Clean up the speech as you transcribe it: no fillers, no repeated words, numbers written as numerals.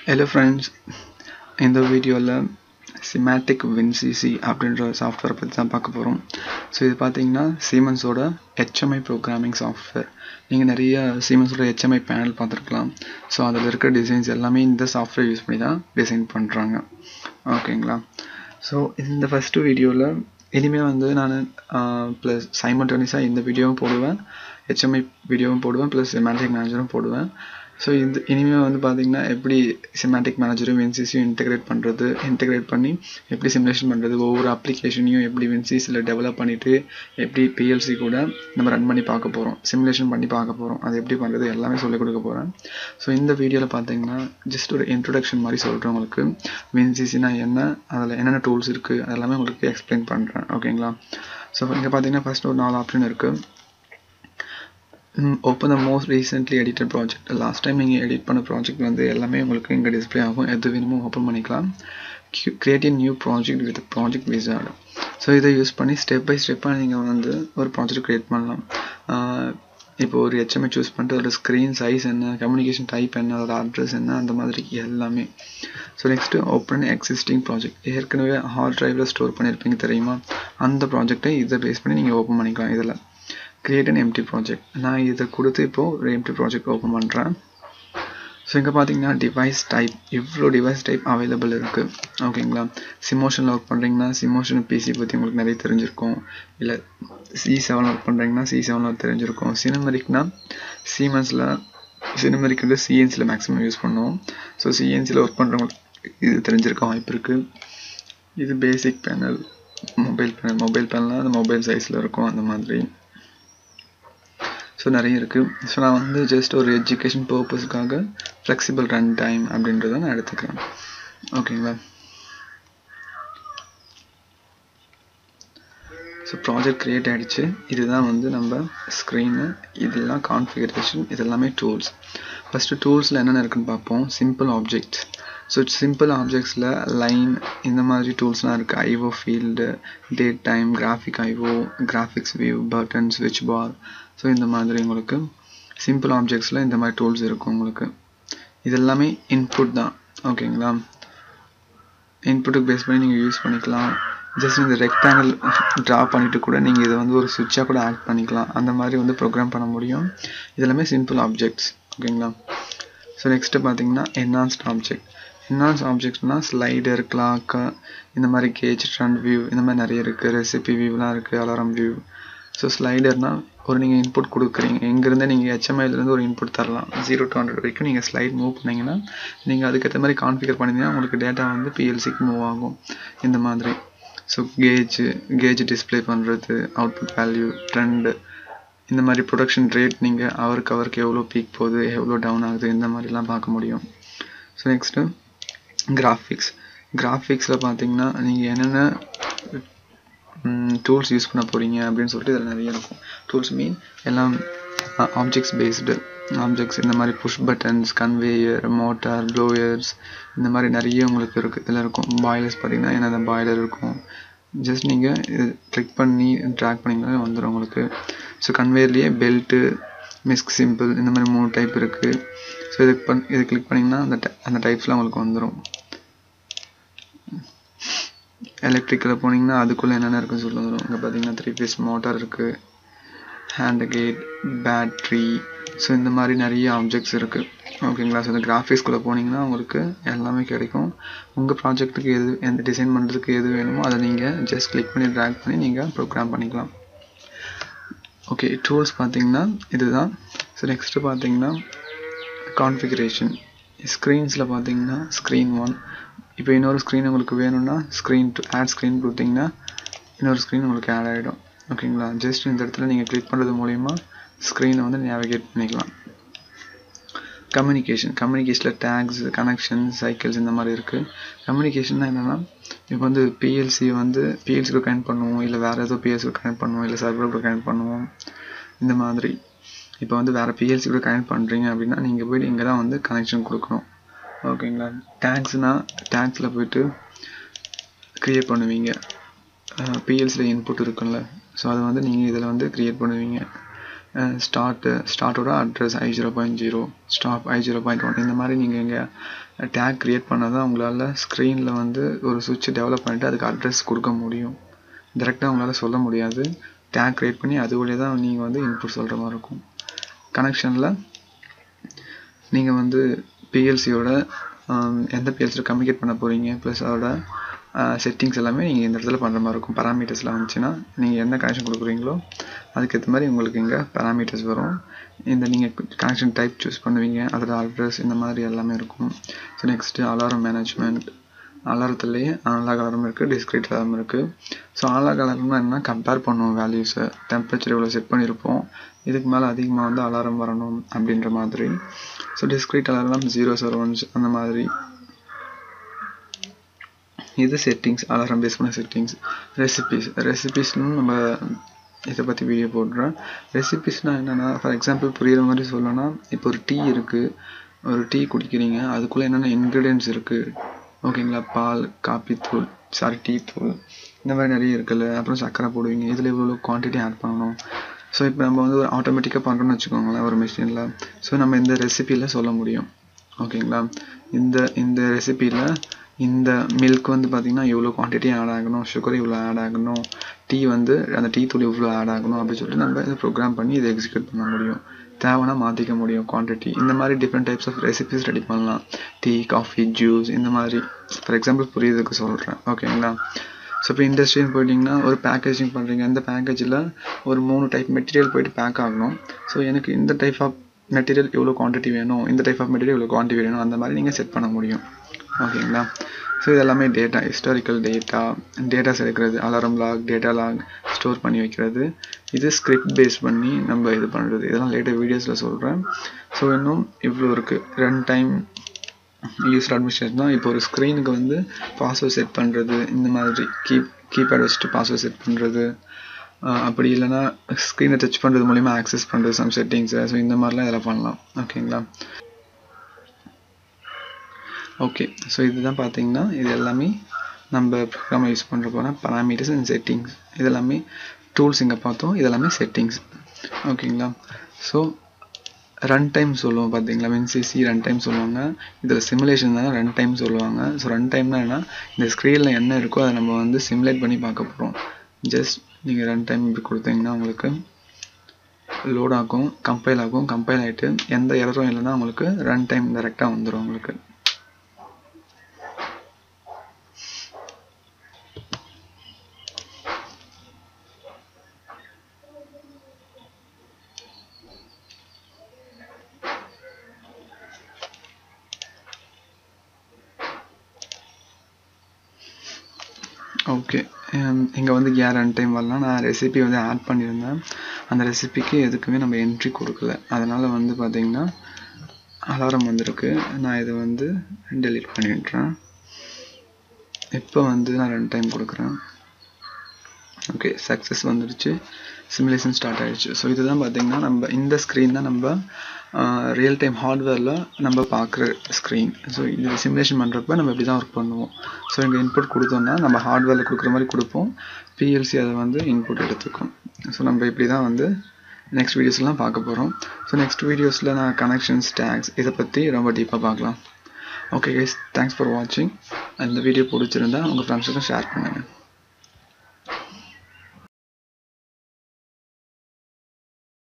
Hello friends, in the video Simatic WinCC அப்படின்ற software பற்றி தான் பார்க்க போகிறோம். ஸோ இது பார்த்தீங்கன்னா சீமன்ஸோட HMI ப்ரோக்ராமிங் சாஃப்ட்வேர். நீங்கள் நிறைய சீமன்ஸோட HMI பேனல் பார்த்துருக்கலாம். ஸோ அதில் இருக்கிற டிசைன்ஸ் எல்லாமே இந்த சாஃப்ட்வேர் யூஸ் பண்ணி தான் டிசைன் பண்ணுறாங்க. ஓகேங்களா? ஸோ இந்த ஃபஸ்ட்டு வீடியோவில் இனிமேல் வந்து நான் ப்ளஸ் சைமல்டேனியஸாக இந்த வீடியோவும் போடுவேன், HMI வீடியோவும் போடுவேன், ப்ளஸ் சிமாட்டிக் மேனேஜரும் போடுவேன். ஸோ இந்த இனிமேல் வந்து பார்த்தீங்கன்னா எப்படி சிமாட்டிக் மேனேஜரும் WinCCயும் இன்டெகிரேட் பண்ணி எப்படி சிமுலேஷன் பண்ணுறது, ஒவ்வொரு அப்ளிகேஷனையும் எப்படி WinCCயில் டெவலப் பண்ணிவிட்டு எப்படி PLC கூட நம்ம ரன் பண்ணி பார்க்க போகிறோம், சிமுலேஷன் பண்ணி பார்க்க போகிறோம், அது எப்படி பண்ணுறது எல்லாமே சொல்லிக் கொடுக்க போகிறேன். ஸோ இந்த வீடியோவில் பார்த்தீங்கன்னா ஜஸ்ட் ஒரு இன்ட்ரொடக்ஷன் மாதிரி சொல்கிறேன் உங்களுக்கு. WinCCனா என்ன, அதில் என்னென்ன டூல்ஸ் இருக்குது அதெல்லாமே உங்களுக்கு எக்ஸ்பிளைன் பண்ணுறேன். ஓகேங்களா? ஸோ இங்கே பார்த்தீங்கன்னா ஃபஸ்ட் ஒரு 4 ஆப்ஷன் இருக்குது. open the most recently edited project. Last time நீங்கள் எடிட் பண்ண ப்ராஜெக்ட் வந்து எல்லாமே உங்களுக்கு இங்கே டிஸ்பிளே ஆகும். எது வேணுமோ ஓப்பன் பண்ணிக்கலாம். Create a new project with project wizard. So இதை யூஸ் பண்ணி ஸ்டெப் பை ஸ்டெப்பாக நீங்கள் வந்து ஒரு ப்ராஜெக்ட் க்ரியேட் பண்ணலாம். இப்போ ஒரு HMI சூஸ் பண்ணிட்டு அதோட ஸ்க்ரீன் சைஸ் என்ன, கம்யூனிகேஷன் டைப் என்ன, அதோட அட்ரஸ் என்ன, அந்த மாதிரி எல்லாமே. So next open existing project. ஏற்கனவே ஹார்ட் ட்ரைவில் ஸ்டோர் பண்ணியிருப்பீங்க தெரியுமா, அந்த ப்ராஜெக்டை இதை பேஸ் பண்ணி நீங்கள் ஓப்பன் பண்ணிக்கலாம். இதில் create an empty project. நான் இதை கொடுத்து இப்போது ஒரு empty project ஓப்பன் பண்ணுறேன். ஸோ இங்கே பார்த்தீங்கன்னா டிவைஸ் டைப், இவ்வளோ டிவைஸ் டைப் அவைலபிள் இருக்குது. ஓகேங்களா? சிமோஷனில் ஒர்க் பண்ணுறீங்கன்னா சிமோஷன் PC பற்றி உங்களுக்கு நிறைய தெரிஞ்சிருக்கும். இல்லை C7 ஒர்க் பண்ணுறீங்கன்னா C7 தெரிஞ்சிருக்கும். சினிமரிக்னா சீமன்ஸில், சினிமரிக் வந்து CNCயில் மேக்ஸிமம் யூஸ் பண்ணுவோம். ஸோ CNCயில் ஒர்க் பண்ணுறவங்களுக்கு இது தெரிஞ்சிருக்க வாய்ப்பு இருக்குது. இது பேசிக் பேனல், மொபைல் பேனல்னால் அது மொபைல் சைஸில் இருக்கும், அந்த மாதிரி. ஸோ நிறைய இருக்குது. ஸோ நான் வந்து ஜஸ்ட் ஒரு எஜுகேஷன் பர்பஸ்க்காக ஃப்ளெக்சிபிள் ரன் டைம் அப்படின்றத நான் எடுத்துக்கிறேன். ஓகேங்களா? ஸோ ப்ராஜெக்ட் க்ரியேட் ஆகிடுச்சு. இதுதான் வந்து நம்ம ஸ்க்ரீனு, இதெல்லாம் கான்ஃபிகரேஷன், இதெல்லாமே டூல்ஸ். ஃபஸ்ட்டு டூல்ஸில் என்னென்ன இருக்குன்னு பார்ப்போம். Simple objects. ஸோ சிம்பிள் ஆப்ஜெக்ட்ஸில் லைன் இந்த மாதிரி டூல்ஸ்லாம் இருக்குது. IO field, date time, graphic IO, graphics view, button, ஸ்விட்ச் பார். ஸோ இந்த மாதிரி உங்களுக்கு சிம்பிள் ஆப்ஜெக்ட்ஸில் இந்த மாதிரி டூல்ஸ் இருக்கும் உங்களுக்கு. இது எல்லாமே இன்புட் தான். ஓகேங்களா? இன்புட்டுக்கு பேஸ் பண்ணி நீங்கள் யூஸ் பண்ணிக்கலாம். ஜஸ்ட் இந்த ரெக்டாங்கிள் ட்ரா பண்ணிவிட்டு கூட நீங்கள் இதை வந்து ஒரு சுவிட்சாக கூட ஆட் பண்ணிக்கலாம். அந்த மாதிரி வந்து ப்ரோக்ராம் பண்ண முடியும். இதெல்லாமே சிம்பிள் ஆப்ஜெக்ட்ஸ். ஓகேங்களா? ஸோ நெக்ஸ்ட்டு பார்த்தீங்கன்னா என்ஹான்ஸ்ட் ஆப்ஜெக்ட். என்ஹான்ஸ் ஆப்ஜெக்ட்ஸ்னால் ஸ்லைடர், கிளாக்கு, இந்த மாதிரி கேஜ், ட்ரெண்ட் வியூ, இந்த மாதிரி நிறைய இருக்குது. ரெசிபி வியூலாம் இருக்குது, அலாரம் வியூ. ஸோ ஸ்லைடர்னால் ஒரு நீங்கள் இன்புட் கொடுக்குறீங்க, எங்கேருந்து நீங்கள் HMIலேருந்து ஒரு இன்புட் தரலாம். 0 to 100 வரைக்கும் நீங்கள் ஸ்லைட் மூவ் பண்ணிங்கன்னா நீங்கள் அதுக்கேற்ற மாதிரி கான்ஃபிகர் பண்ணிங்கன்னா உங்களுக்கு டேட்டா வந்து PLCக்கு மூவ் ஆகும். இந்த மாதிரி. ஸோ கேஜ் டிஸ்பிளே பண்ணுறது, அவுட்புட் வேல்யூ, ட்ரெண்டு, இந்த மாதிரி ப்ரொடக்ஷன் ரேட், நீங்கள் அவருக்கு எவ்வளோ பீக் போகுது, எவ்வளோ டவுன் ஆகுது, இந்த மாதிரிலாம் பார்க்க முடியும். ஸோ நெக்ஸ்ட்டு கிராஃபிக்ஸில் பார்த்தீங்கன்னா நீங்கள் என்னென்ன டூல்ஸ் யூஸ் பண்ண போகிறீங்க அப்படின்னு சொல்லிட்டு இதில் நிறைய இருக்கும். டூல்ஸ் மீன் எல்லாம் ஆப்ஜெக்ட்ஸ் பேஸ்டு ஆப்ஜெக்ட்ஸ். இந்த மாதிரி push buttons, conveyor, motor, blowers, இந்த மாதிரி நிறைய உங்களுக்கு இருக்குது. இதில் இருக்கும். பாய்லர்ஸ் பார்த்தீங்கன்னா என்னென்ன பாய்லர் இருக்கும். ஜஸ்ட் நீங்கள் இது கிளிக் பண்ணி ட்ராக் பண்ணிங்கனாலே வந்துடும் உங்களுக்கு. ஸோ கன்வேயர்லேயே பெல்ட்டு, மிஸ்க், சிம்பிள், இந்த மாதிரி 3 டைப் இருக்குது. ஸோ இது கிளிக் பண்ணிங்கன்னா அந்த டைப்ஸ்லாம் உங்களுக்கு வந்துடும். எலக்ட்ரிக்கில் போனீங்கன்னா அதுக்குள்ளே என்னென்ன இருக்குன்னு சொல்லி வந்துடும். இங்கே பார்த்தீங்கன்னா 3 phase மோட்டார் இருக்குது, ஹேண்ட் கேட், பேட்ரி. ஸோ இந்த மாதிரி நிறைய ஆப்ஜெக்ட்ஸ் இருக்குது. ஓகேங்களா? ஸோ இந்த கிராஃபிக்ஸ்குள்ளே போனீங்கன்னா உங்களுக்கு எல்லாமே கிடைக்கும். உங்கள் ப்ராஜெக்ட்டுக்கு எந்த டிசைன் பண்ணுறதுக்கு எது வேணுமோ அதை நீங்கள் ஜஸ்ட் கிளிக் பண்ணி ட்ராக் பண்ணி நீங்கள் ப்ரோக்ராம் பண்ணிக்கலாம். ஓகே, டூல்ஸ் பார்த்தீங்கன்னா இதுதான். ஸோ நெக்ஸ்ட்டு பார்த்தீங்கன்னா கான்ஃபிகரேஷன். ஸ்க்ரீன்ஸில் பார்த்தீங்கன்னா ஸ்க்ரீன் 1. இப்போ இன்னொரு ஸ்க்ரீன் உங்களுக்கு வேணும்னா ஸ்க்ரீன் 2 ஆட் ஸ்க்ரீன் கொடுத்தீங்கன்னா இன்னொரு ஸ்க்ரீன் உங்களுக்கு ஆட் ஆகிடும். ஓகேங்களா? ஜஸ்ட் இந்த இடத்துல நீங்கள் கிளிக் பண்ணுறது மூலிமா ஸ்க்ரீனை வந்து நேவிகேட் பண்ணிக்கலாம். கம்யூனிகேஷனில் டேக்ஸ், கனெக்ஷன், சைக்கிள்ஸ் இந்த மாதிரி இருக்குது. கம்யூனிகேஷன்னா என்னென்னா, இப்போ வந்து PLCக்கு கனெக்ட் பண்ணுவோம், இல்லை வேறு ஏதோ PLCக்கு கனெக்ட் பண்ணுவோம், இல்லை சர்வருக்கு கனெக்ட் பண்ணுவோம். இந்த மாதிரி இப்போ வந்து வேறு PLCக்கு கனெக்ட் பண்ணுறீங்க அப்படின்னா நீங்கள் போய்ட்டு இங்கே தான் வந்து கனெக்ஷன் கொடுக்கணும். ஓகேங்களா? டேக்ஸில் போய்ட்டு க்ரியேட் பண்ணுவீங்க. PLCயில் இன்புட் இருக்குல்ல, ஸோ அதை வந்து நீங்கள் இதில் வந்து க்ரியேட் பண்ணுவீங்க. ஸ்டார்ட்டோட அட்ரஸ் i0.0 ஸ்டாப் i0.1 இந்த மாதிரி நீங்கள் இங்கே டேக் க்ரியேட் பண்ணால் தான் உங்களால் ஸ்க்ரீனில் வந்து ஒரு சுவிட்ச் டெவலப் பண்ணிவிட்டு அதுக்கு அட்ரஸ் கொடுக்க முடியும். டைரெக்டாக உங்களால் சொல்ல முடியாது. டேக் க்ரியேட் பண்ணி அது வழியாக தான் நீங்கள் வந்து இன்புட் சொல்கிற மாதிரி இருக்கும். கனெக்ஷனில் நீங்கள் வந்து பிஎல்சியோட எந்த பிஎல்சியோட கம்யூனிகேட் பண்ண போகிறீங்க ப்ளஸ் அதோட செட்டிங்ஸ் எல்லாமே நீங்கள் இந்த இடத்துல பண்ணுற மாதிரி இருக்கும். பேராமீட்டர்ஸ்லாம் வந்துச்சுன்னா நீங்கள் என்ன கனெக்ஷன் கொடுக்குறீங்களோ அதுக்கேற்ற மாதிரி உங்களுக்கு இங்கே பேராமீட்டர்ஸ் வரும். இந்த நீங்கள் கனெக்ஷன் டைப் சூஸ் பண்ணுவீங்க, அதோட அட்ரஸ் இந்த மாதிரி எல்லாமே இருக்கும். So next alarm management. அலாரத்துலேயே அனலாக் அலாரம் இருக்குது, டிஸ்க்ரீட் அலாரம் இருக்குது. ஸோ அனலாக் அலாரம்னா என்ன, கம்பேர் பண்ணுவோம் வேல்யூஸை. டெம்பரேச்சர் இவ்வளோ செட் பண்ணியிருப்போம், இதுக்கு மேலே அதிகமாக வந்து அலாரம் வரணும் அப்படின்ற மாதிரி. So discrete alarm 0s or 1s அந்த மாதிரி. இது செட்டிங்ஸ், அலாரம் பேஸ் பண்ண செட்டிங்ஸ். ரெசிபீஸ்னு நம்ம இதை பற்றி வீடியோ போடுறேன். ரெசிபீஸ்னால் என்னென்னா, ஃபார் எக்ஸாம்பிள் புரிகிற மாதிரி சொல்லணும்னா, இப்போ ஒரு டீ இருக்குது, ஒரு டீ குடிக்கிறீங்க, அதுக்குள்ளே என்னென்ன இன்க்ரீடியன்ட்ஸ் இருக்குது ஓகேங்களா, பால், காப்பி தூள், டீ தூள் இந்த மாதிரி நிறைய இருக்குல்ல. அப்புறம் சர்க்கரை போடுவீங்க, இதில் இவ்வளோ குவான்டிட்டி ஆட் பண்ணணும். ஸோ இப்போ நம்ம வந்து ஒரு ஆட்டோமேட்டிக்காக பண்ணுறோன்னு வச்சுக்கோங்களேன் ஒரு மிஷினில். ஸோ நம்ம இந்த ரெசிபியில் சொல்ல முடியும் ஓகேங்களா. இந்த ரெசிபியில் இந்த மில்க் வந்து பார்த்திங்கன்னா இவ்வளோ குவான்டிட்டி ஆட் ஆகணும், சுகர் இவ்வளோ ஆட் ஆகணும், டீ வந்து அந்த டீ தூள் இவ்வளோ ஆட் ஆகணும் அப்படின்னு சொல்லிட்டு நம்ம இதை ப்ரோக்ராம் பண்ணி இதை எக்ஸிக்யூட் பண்ண முடியும். தேவைன்னா மாற்றிக்க முடியும் குவான்டிட்டி. இந்த மாதிரி different types of recipes ready பண்ணலாம். டீ, காஃபி, ஜூஸ் இந்த மாதிரி. ஃபார் எக்ஸாம்பிள் புரியுதுக்கு சொல்கிறேன் ஓகேங்களா. ஸோ இப்போ இண்டஸ்ட்ரின்னு போயிட்டிங்கன்னா ஒரு பேக்கேஜிங் பண்ணுறீங்க, இந்த பேக்கேஜில் ஒரு 3 டைப் மெட்டீரியல் போய்ட்டு பேக் ஆகணும். ஸோ எனக்கு இந்த டைப் ஆஃப் மெட்டீரியல் இவ்வளோ குவான்டிட்டி வேணும், இந்த டைப் ஆஃப் மெட்டீரியல் இவ்வளோ குவான்டிட்டி வேணும், அந்த மாதிரி நீங்கள் செட் பண்ண முடியும் ஓகேங்களா. ஸோ இது எல்லாமே டேட்டா, ஹிஸ்டாரிக்கல் டேட்டாஸ் எடுக்கிறது, alarm log, data log store பண்ணி வைக்கிறது. இது ஸ்கிரிப்ட் பேஸ் பண்ணி நம்ம இது பண்ணுறது. இதெல்லாம் லேட்டர் வீடியோஸில் சொல்கிறேன். ஸோ இன்னும் இவ்வளோ இருக்குது. ரன் டைம், யூசர் அட்மினிஸ்ட்ரேஷன் தான். இப்போ ஒரு ஸ்க்ரீனுக்கு வந்து பாஸ்வேர்ட் செட் பண்ணுறது, இந்த மாதிரி கீபேட் வச்சுட்டு பாஸ்வேர்ட் செட் பண்ணுறது, அப்படி இல்லைனா ஸ்க்ரீனை டச் பண்ணுறது மூலிமா ஆக்சஸ் பண்ணுறது சம் செட்டிங்ஸை. ஸோ இந்த மாதிரிலாம் இதெல்லாம் பண்ணலாம் ஓகேங்களா. ஓகே, ஸோ இதுதான் பார்த்தீங்கன்னா இது எல்லாமே நம்ம ப்ரோக்ராமை யூஸ் பண்ணுற போகிற பராமீட்டர்ஸ் அண்ட் செட்டிங்ஸ். இது எல்லாமே டூல்ஸ் இங்கே பார்த்தோம், இது எல்லாமே செட்டிங்ஸ் ஓகேங்களா. ஸோ ரன் டைம் சொல்லுவோம் பார்த்தீங்களா, WinCC ரன் டைம் சொல்லுவாங்க. இதில் சிமுலேஷன் தான் ரன் டைம் சொல்லுவாங்க. ஸோ ரன் டைம்னா என்ன, இந்த ஸ்க்ரீனில் என்ன இருக்கோ அதை நம்ம வந்து சிமுலேட் பண்ணி பார்க்க போகிறோம். ஜஸ்ட் நீங்கள் ரன் டைம் இப்படி கொடுத்தீங்கன்னா உங்களுக்கு லோட் ஆகும், கம்பைல் ஆகும். கம்பைல் ஆகிட்டு எந்த எரரும் இல்லைன்னா உங்களுக்கு ரன் டைம் டைரெக்டாக வந்துடும் உங்களுக்கு. ஓகே, இங்கே வந்து ரன் டைம் வரலாம். நான் ரெசிபி வந்து ஆட் பண்ணியிருந்தேன், அந்த ரெசிபிக்கு எதுக்குமே நம்ம என்ட்ரி கொடுக்கல. அதனால் வந்து பார்த்திங்கன்னா அலாரம் வந்திருக்கு. நான் இதை வந்து டெலீட் பண்ணிடுறேன். இப்போ வந்து நான் ரன் டைம் கொடுக்குறேன். ஓகே, சக்ஸஸ் வந்துடுச்சு, சிமுலேஷன் ஸ்டார்ட் ஆகிடுச்சு. ஸோ இதுதான் பார்த்திங்கன்னா நம்ம இந்த ஸ்க்ரீன் தான் நம்ம ரியல் டைம் ஹார்ட்வேரில் நம்ம பார்க்குற ஸ்க்ரீன். ஸோ இது சிமுலேஷன் பண்ணுறப்ப நம்ம இப்படி தான் ஒர்க் பண்ணுவோம். ஸோ இங்கே இன்புட் கொடுத்தோம்னா நம்ம ஹார்ட்வேரில் கொடுக்குற மாதிரி கொடுப்போம், பிஎல்சி அதை வந்து இன்புட் எடுத்துக்கும். ஸோ நம்ம இப்படி தான் வந்து நெக்ஸ்ட் வீடியோஸ்லாம் பார்க்க போகிறோம். ஸோ நெக்ஸ்ட் வீடியோஸில் நான் கனெக்ஷன்ஸ், டேக்ஸ் இதை பற்றி ரொம்ப டீப்பாக பார்க்கலாம். ஓகே கைஸ், தேங்க்ஸ் ஃபார் வாட்சிங். இந்த வீடியோ பிடிச்சிருந்தா உங்கள் ஃப்ரெண்ட்ஸுக்கும் ஷேர் பண்ணுங்கள்.